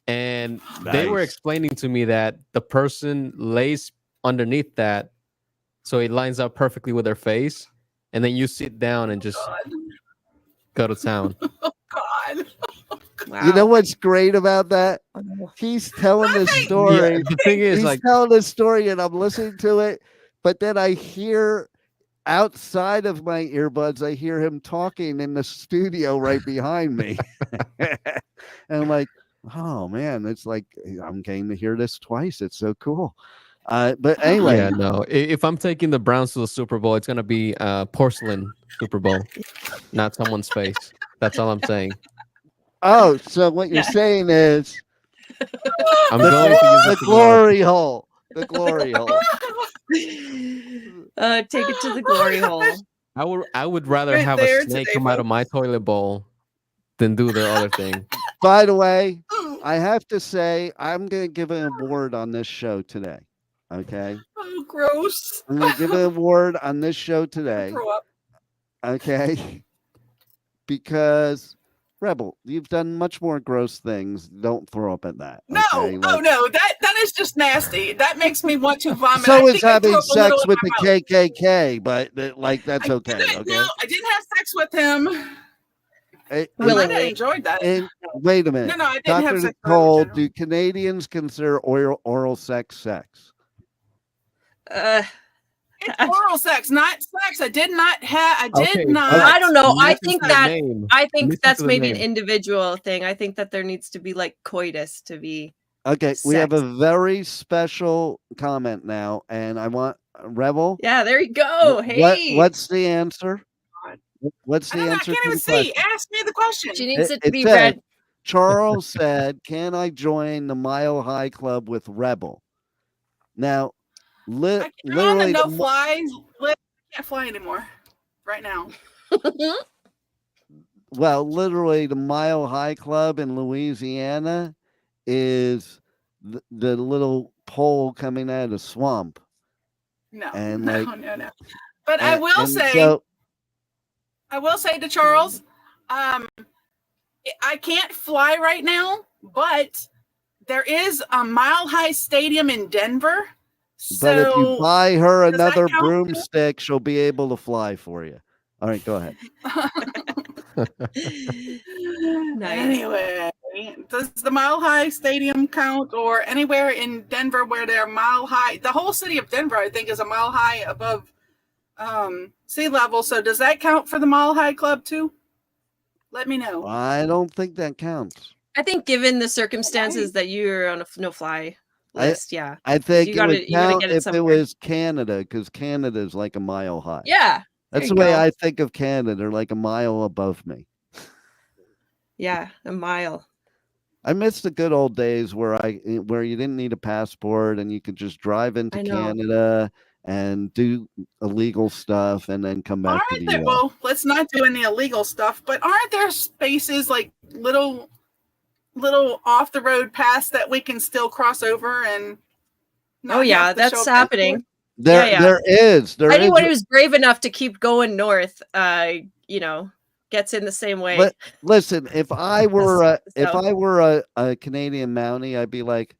And they were explaining to me that the person lays underneath that, so it lines up perfectly with their face, and then you sit down and just go to town. Oh God! Wow. You know what's great about that? He's telling this story. Yeah, the thing is, he's telling this story, and I'm listening to it, but then I hear outside of my earbuds, I hear him talking in the studio right behind me, and I'm like, oh man, it's like I'm getting to hear this twice. It's so cool. But anyway, yeah, no. If I'm taking the Browns to the Super Bowl, it's gonna be porcelain Super Bowl, not someone's face. That's all I'm saying. Oh, so what you're saying is I'm going to use the glory hole. The glory hole. Take it to the glory hole. I would rather have a snake come out of my toilet bowl than do the other thing. By the way, I have to say I'm going to give an award on this show today. Okay. Oh, gross. I'm going to give an award on this show today. Grow up. Okay. Because Rebel, you've done much more gross things. Don't throw up at that. No, okay? oh no, that is just nasty. That makes me want to vomit. So is having sex with the KKK, but that's okay. Okay. No, I didn't have sex with him. I enjoyed that. Wait a minute. No, I didn't have Dr. sex. Nicole, do Canadians consider oral sex? It's oral sex, not sex. I did not have. I did not. I don't know. I think Listen that's maybe an individual thing. I think that there needs to be like coitus to be. Okay, sex. we have a very special comment now, and I want Rebel. Yeah, there you go. Hey, what's the answer? What's the answer? I can't even see. Ask me the question. She needs it to be read. Charles said, "Can I join the Mile High Club with Rebel?" Now, literally, no fly. I can't fly anymore right now. Well, literally, the Mile High Club in Louisiana is the little pole coming out of the swamp. No, and no. But I will say to Charles, I can't fly right now, but there is a Mile High Stadium in Denver. But if you buy her another broomstick, she'll be able to fly for you. All right, go ahead. Anyway, does the Mile High Stadium count, or anywhere in Denver where they're mile high? The whole city of Denver, I think, is a mile high above sea level. So does that count for the Mile High Club too? Let me know. I don't think that counts. I think given the circumstances that you're on a no-fly list. Yeah. I think you it gotta would count get it if it somewhere. was Canada, because Canada is like a mile high. Yeah. That's the way I think of Canada. They're like a mile above me. Yeah, a mile. I miss the good old days where you didn't need a passport and you could just drive into Canada and do illegal stuff and then come back to the US. Well, let's not do any illegal stuff, but aren't there spaces like little off the road paths that we can still cross over and that's happening. There is. Anyone who's brave enough to keep going north, gets in the same way. But listen, if I were a Canadian Mountie, I'd be like,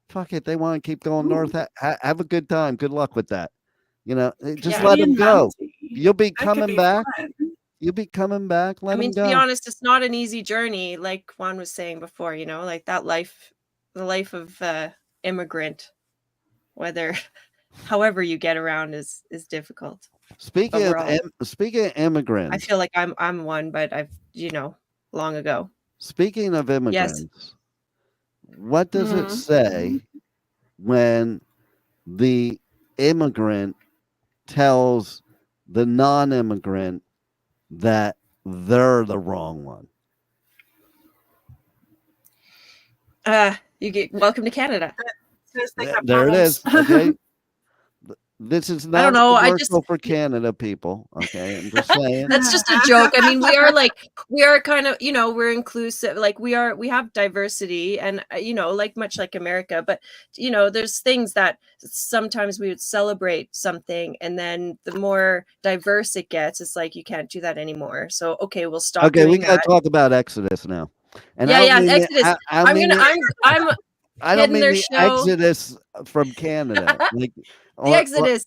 fuck it, they want to keep going north. Have a good time. Good luck with that. Just let them go. You'll be coming back. You'll be coming back. Let them go. To be honest, it's not an easy journey, like Juan was saying before. Like that life, the life of immigrant, however you get around is difficult. Speaking of immigrants, I feel like I'm one, but I've long ago. Speaking of immigrants, what does it say when the immigrant tells the non-immigrant that they're the wrong one? You get welcome to Canada. There it is. Okay. This is not commercial for Canada people. Okay, I'm just saying. That's just a joke. I mean, we are kind of, we're inclusive. Like we have diversity, and much like America. But there's things that sometimes we would celebrate something, and then the more diverse it gets, it's like you can't do that anymore. So we'll stop. Okay, we gotta talk about Exodus now. And Exodus. I don't mean the Exodus from Canada. The Exodus.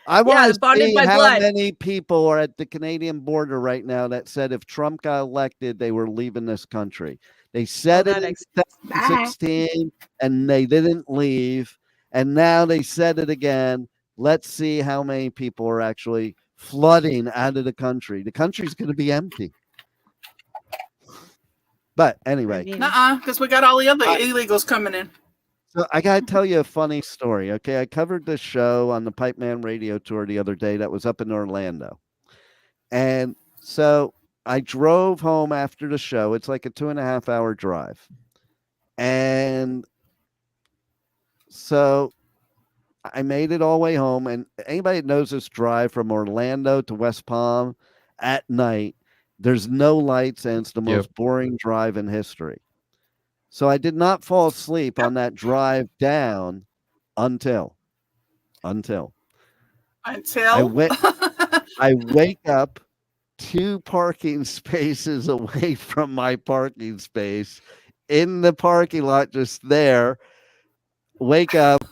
I want to see how many people are at the Canadian border right now that said if Trump got elected, they were leaving this country. They said it in 2016 and they didn't leave. And now they said it again. Let's see how many people are actually flooding out of the country. The country's going to be empty. But anyway. Because we got all the other illegals coming in. So I got to tell you a funny story. Okay. I covered this show on the Pipeman Radio Tour the other day that was up in Orlando. And so I drove home after the show. It's like a 2.5 hour drive. And so I made it all the way home. And anybody that knows this drive from Orlando to West Palm at night, there's no lights and it's the most boring drive in history. So I did not fall asleep on that drive down until I wake up 2 parking spaces away from my parking space in the parking lot, just there. Wake up,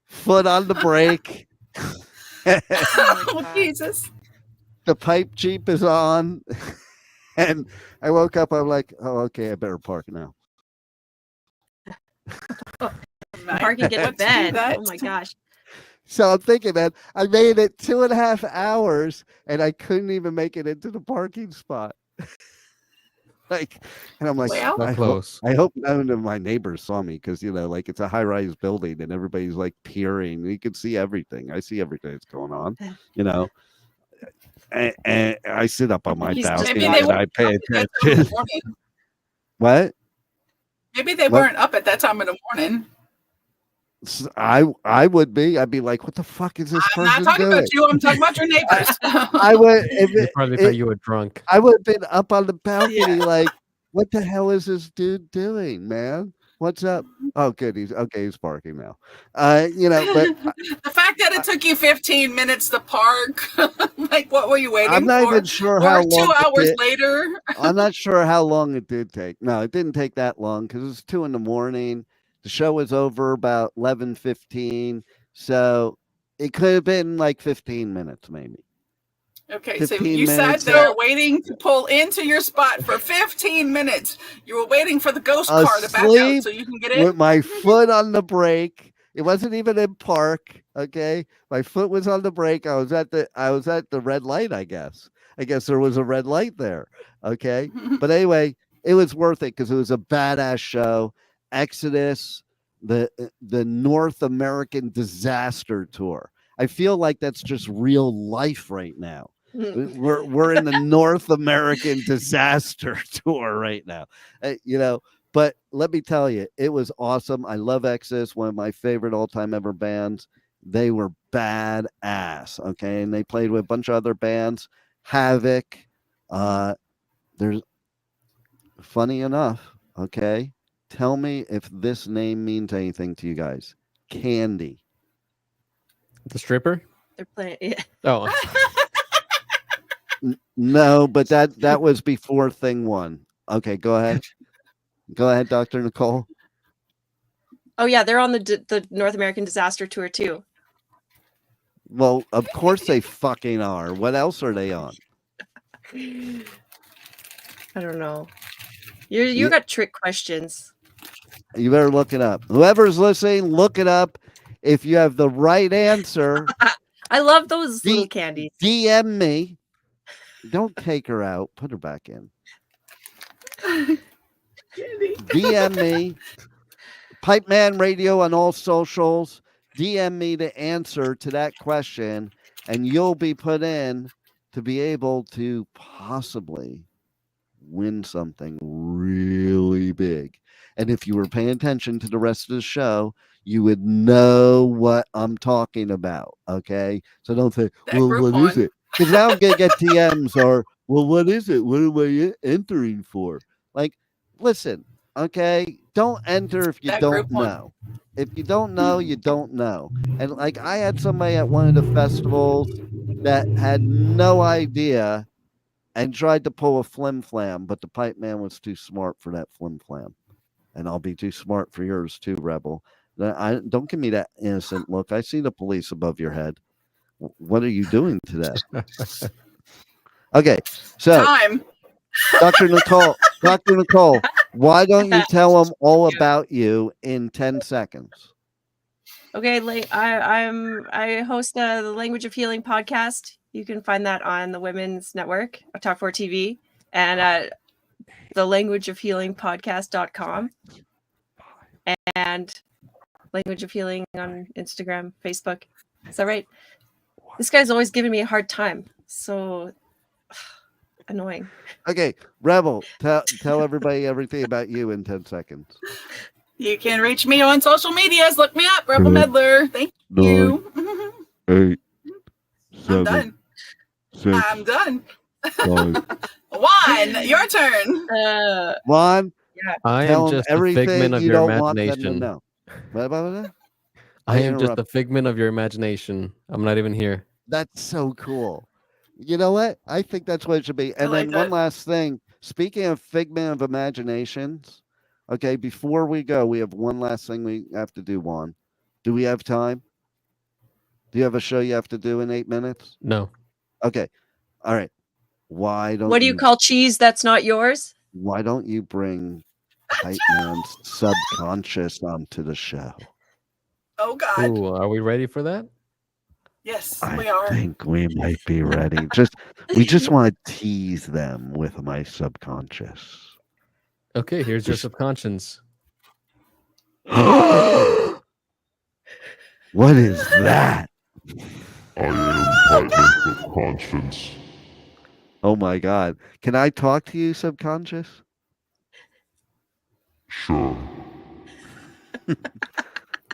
foot on the brake. Oh, Jesus. The pipe Jeep is on. And I woke up, I'm like, oh, okay, I better park now. Parking, get to bed. Oh my gosh. So I'm thinking, man, I made it 2.5 hours and I couldn't even make it into the parking spot. And I'm like, I hope none of my neighbors saw me because, it's a high-rise building and everybody's like peering. You can see everything. I see everything that's going on, And I sit up on my balcony and I pay attention. What? Maybe they weren't up at that time in the morning. I would be. I'd be like, what the fuck is this person doing? I'm not talking about you. I'm talking about your neighbors. I would. They probably thought you were drunk. I would have been up on the balcony like, what the hell is this dude doing, man? What's up? Oh, good. He's parking now. But the fact that it took you 15 minutes to park, like, what were you waiting for? I'm not even sure how long. 2 hours later. I'm not sure how long it did take. No, it didn't take that long because it was 2 a.m. The show was over about 11:15, so it could have been like 15 minutes, maybe. Okay, so you sat there waiting to pull into your spot for 15 minutes. You were waiting for the ghost car to back out so you can get in. With my foot on the brake. It wasn't even in park. Okay, my foot was on the brake. I was at the red light. I guess there was a red light there. Okay, but anyway, it was worth it because it was a badass show. Exodus the North American Disaster Tour. I feel like that's just real life right now. We're in the North American Disaster Tour right now, But let me tell you, it was awesome. I love Exodus, one of my favorite all-time ever bands. They were badass, okay, and they played with a bunch of other bands. Havoc. There's funny enough, okay. Tell me if this name means anything to you guys. Candy. The stripper? They're playing. Yeah. Oh. No, but that was before thing one. Okay, go ahead. Go ahead, Dr. Nicole. Oh yeah, they're on the North American Disaster Tour too. Well, of course they fucking are. What else are they on? I don't know. You got trick questions. You better look it up. Whoever's listening, look it up. If you have the right answer, I love those little candies. DM me. Don't take her out. Put her back in. DM me. Pipeman Radio on all socials. DM me the answer to that question, and you'll be put in to be able to possibly win something really big. And if you were paying attention to the rest of the show, you would know what I'm talking about. Okay. So don't say, well, what is it? Because now I'm going to get DMs or, well, what is it? What am I entering for? Like, listen, okay. Don't enter if you don't know. If you don't know, you don't know. And like, I had somebody at one of the festivals that had no idea and tried to pull a flim flam, but the pipe man was too smart for that flim flam. And I'll be too smart for yours too, Rebel. Don't give me that innocent look. I see the police above your head. What are you doing today? Okay, so Time. Dr. Nicole, why don't you tell them all about you in 10 seconds? Okay, I host the Language of Healing podcast. You can find that on the Women's Network, Talk 4 TV, and at the Language of Healing podcast.com, and Language of Healing on Instagram, Facebook. Is that right? This guy's always giving me a hard time. So annoying. Okay, Rebel, tell everybody everything about you in 10 seconds. You can reach me on social medias. Look me up, Rebel Meddler. Thank you. 8, 7, I'm done. 6, I'm done. 5. Juan, your turn. Juan, yeah. I am just a figment of your imagination. What about that? I am just a figment of your imagination. I'm not even here. That's so cool. You know what? I think that's what it should be. And like then that. one last thing. Speaking of figment of imaginations, okay, before we go, we have one last thing we have to do, Juan. Do we have time? Do you have a show you have to do in 8 minutes? No. Okay. All right. Why don't What do you call cheese that's not yours? Why don't you bring Pipeman's subconscious onto the show? Oh God. Ooh, are we ready for that? Yes, I we are. think we might be ready. We just want to tease them with my subconscious. Okay, here's your subconscious. What is that? I am Pipeman's subconscious. Oh my God. Can I talk to you, subconscious? Sure.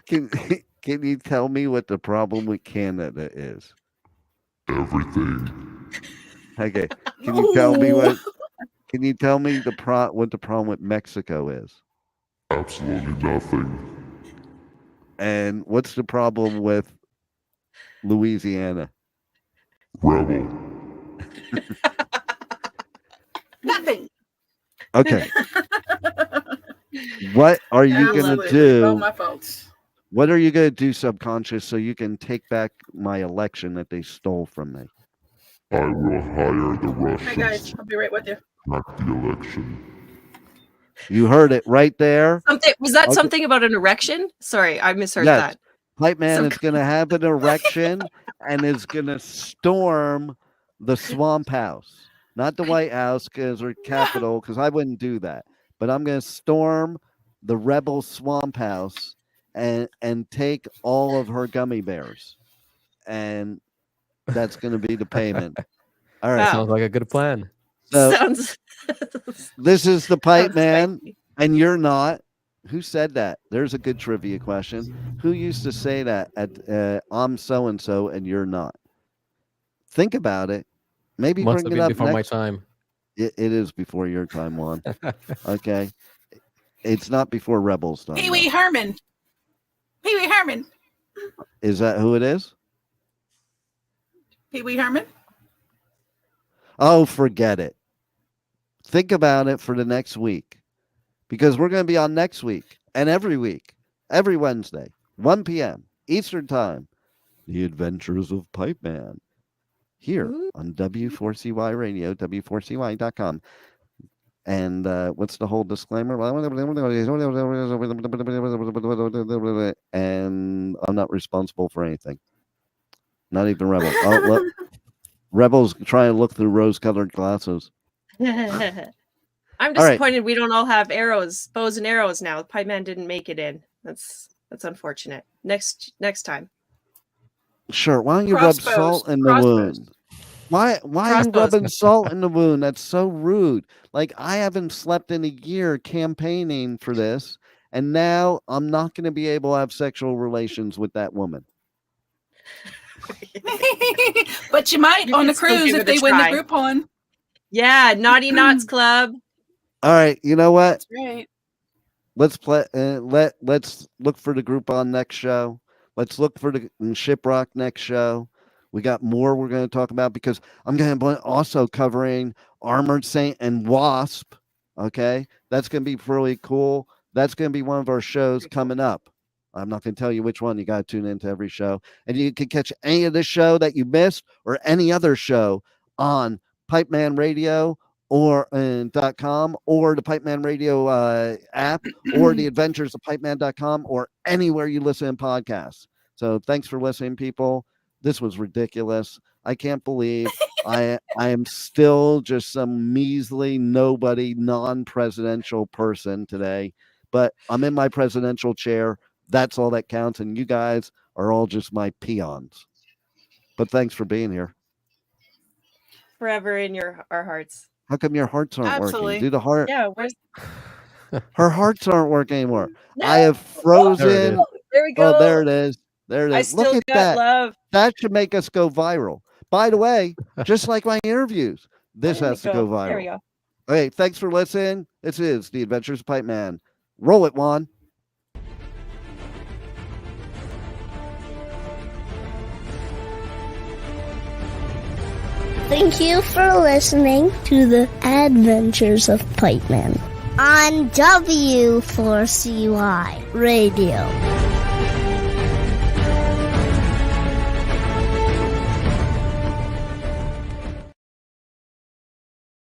Can you tell me what the problem with Canada is? Everything. Okay. Can you tell me what the problem with Mexico is? Absolutely nothing. And what's the problem with Louisiana? Rebel. Nothing. Okay. What are you going to do? Oh, my folks. What are you going to do, subconscious, so you can take back my election that they stole from me? I will hire the Russians. Hey guys, I'll be right with you. Back the election. You heard it right there. Was that something about an erection? Sorry, I misheard Yes. that. Pipeman is going to have an erection and is going to storm the Swamp House. Not the White House or Capitol, because I wouldn't do that. But I'm going to storm the Rebel Swamp House, and take all of her gummy bears, and that's going to be the payment. All right, sounds like a good plan. So Sounds. this is the Pipe Man, spicy. and you're not. Who said that? There's a good trivia question. Who used to say that at I'm so and so, and you're not? Think about it. Maybe Must bring have it been up before my next. time. It is before your time, Juan. Okay, it's not before Rebels time. Pee Wee Herman. Pee Wee Herman. Is that who it is? Pee Wee Herman. Oh, forget it. Think about it for the next week, because we're going to be on next week and every week, every Wednesday, 1 p.m. Eastern Time. The Adventures of Pipeman here on W4CY Radio, W4CY.com. And what's the whole disclaimer? And I'm not responsible for anything. Not even Rebel. Oh, Rebel's trying to look through rose-colored glasses. I'm disappointed we don't all have arrows, bows and arrows now. Pipeman didn't make it in. That's unfortunate. Next time. Sure. Why don't you rub salt in the wound? Why are you rubbing salt in the wound? That's so rude. Like, I haven't slept in a year campaigning for this, and now I'm not going to be able to have sexual relations with that woman. But you might on the cruise if they win the Groupon. Yeah, Naughty Knots Club. All right, you know what? That's right. Let's play. Let's look for the Groupon next show. Let's look for the Shiprock next show. We got more we're going to talk about, because I'm going to be also covering Armored Saint and W.A.S.P. Okay, that's going to be really cool. That's going to be one of our shows coming up. I'm not going to tell you which one. You got to tune into every show, and you can catch any of this show that you missed or any other show on Pipeman Radio or .com or the Pipeman Radio app or the Adventures of Pipeman.com or anywhere you listen to podcasts. So thanks for listening, people. This was ridiculous. I can't believe I am still just some measly nobody non-presidential person today, but I'm in my presidential chair. That's all that counts, and you guys are all just my peons. But thanks for being here. Forever in our hearts. How come your hearts aren't working? Do the heart? Yeah, where's her hearts aren't working anymore. No! I have frozen. There we go. Oh, there it is. There it is. Look at that. Love. That should make us go viral. By the way, just like my interviews, this has to go viral. There we go. Okay, thanks for listening. This is The Adventures of Pipeman. Roll it, Juan. Thank you for listening to the Adventures of Pipeman on W4CY Radio.